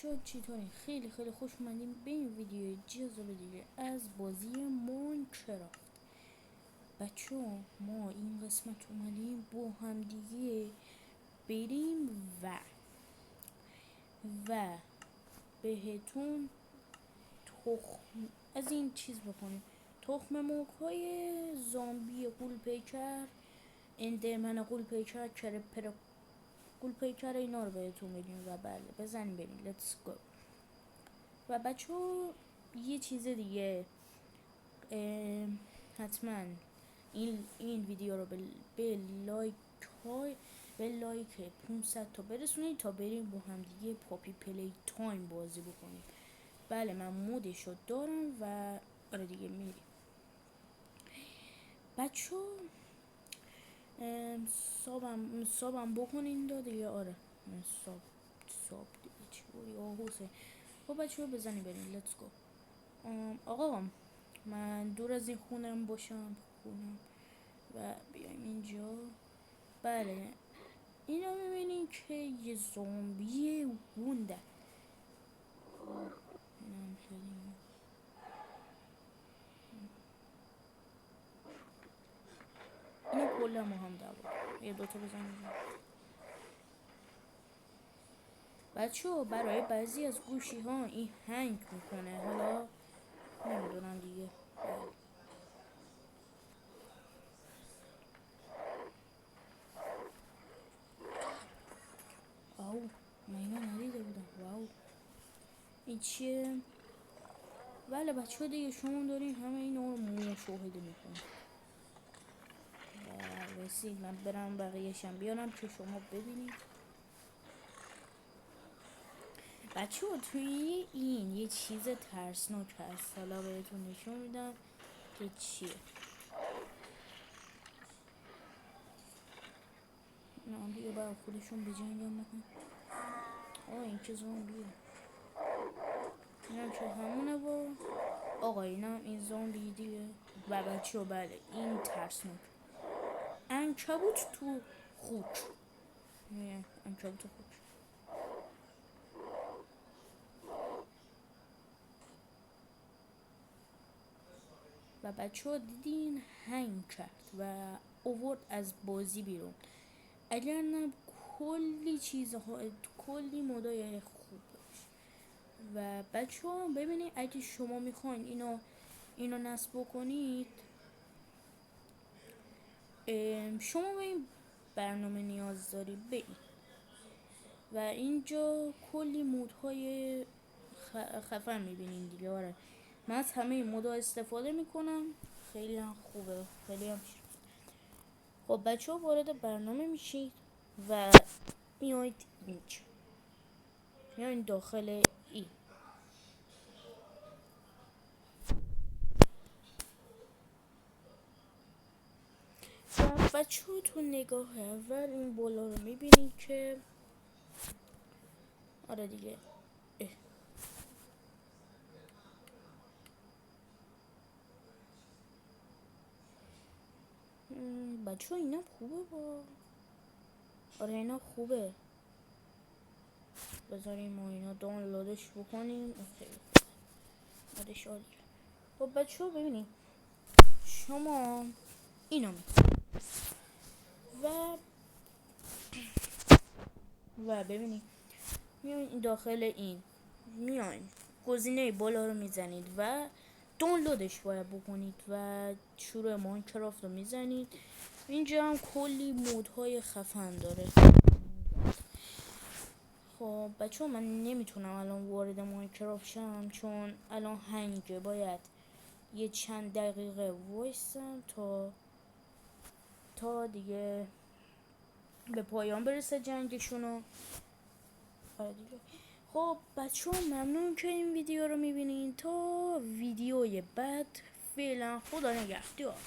بچه ها چطوری؟ خیلی خوش اومدیم به این ویدیو جذاب دیگه از بازی ماینکرافت. بچه ها ما این قسمت اومدیم با هم دیگه بریم و بهتون از این چیز بکنیم، تخم مرغ های زامبی غول پیکر، اندرمن غول پیکر، کرپر غول پیکر، اینا رو بهتون بگیم و بله بزنیم بریم. لیتس گو. و بچه ها یه چیز دیگه، حتما این ویدیو رو به لایک 500 تا برسونید تا بریم با هم دیگه پاپی پلی تایم بازی بکنیم. بله من مودش رو دارم و آره دیگه میریم. بچه ها سابم بکنین دیگه. آره ساب دیگه چوری آهوسه. خب بچه ها بزنیم بریم. لیتس گو. آقا من دور از این خونم باشم و بیایم اینجا. بله اینو میبینین که یه زامبی گونده. اینو کلا ما هم دعوا یه دوتا بزنیم. بچه ها برای بعضی از گوشی ها این هنگ میکنه، حالا نمیدونم دیگه. آو من اینو ندیده بودم. واو این چیه؟ بله بچه ها دیگه شما دارین همه اینا رو مشاهده میکنید. واسید من برم بقیهشم بیارم که شما ببینید. بچه ها توی این یه چیز ترسناک هست، حالا بهتون نشون میدم که چیه. نه دیگه برای خودشون به جنگ هم نکن. این که زامبیه، اینم که همونه با آقا اینم این زامبی دیگه. و بچه ها بله این ترسناک عنکبوت تو خوک. عنکبوت تو خوک. و بچه ها دیدین هنگ کرد و اوورد از بازی بیرون. اگر نه کلی چیزها، کلی مودای خوب باشه. و بچه ها ببینید اگه شما میخواین اینو نصب بکنید، شما به این برنامه نیاز داری برید و اینجا کلی مودهای خفن میبینین دیگه. آره من از همه این مودا استفاده میکنم، خیلی هم خوبه، خیلی هم شیرین. خب بچه ها وارد برنامه میشید و میایید اینجا، میایید داخل این. بچه ها تو نگاه اول این بالا رو میبینید که آره دیگه بچه ها اینا خوبه با آره اینا خوبه. بذاریم ما اینا دانلودش بکنیم. آره شادی. خب بچه ها ببینید شما اینا و ببینید میاین داخل این، میاین گزینه بالا رو میزنید و دانلودش باید بکنید و شروع ماینکرافت رو میزنید. اینجا هم کلی مودهای خفن داره. خب بچه ها من نمیتونم الان وارد ماینکرافت شم چون الان هنگه، باید یه چند دقیقه وایسم تا دیگه به پایان برسه جنگشونو. خب بچه ها ممنون که این ویدیو رو میبینین. تا ویدیوی بعد فعلا خدا نگهدار.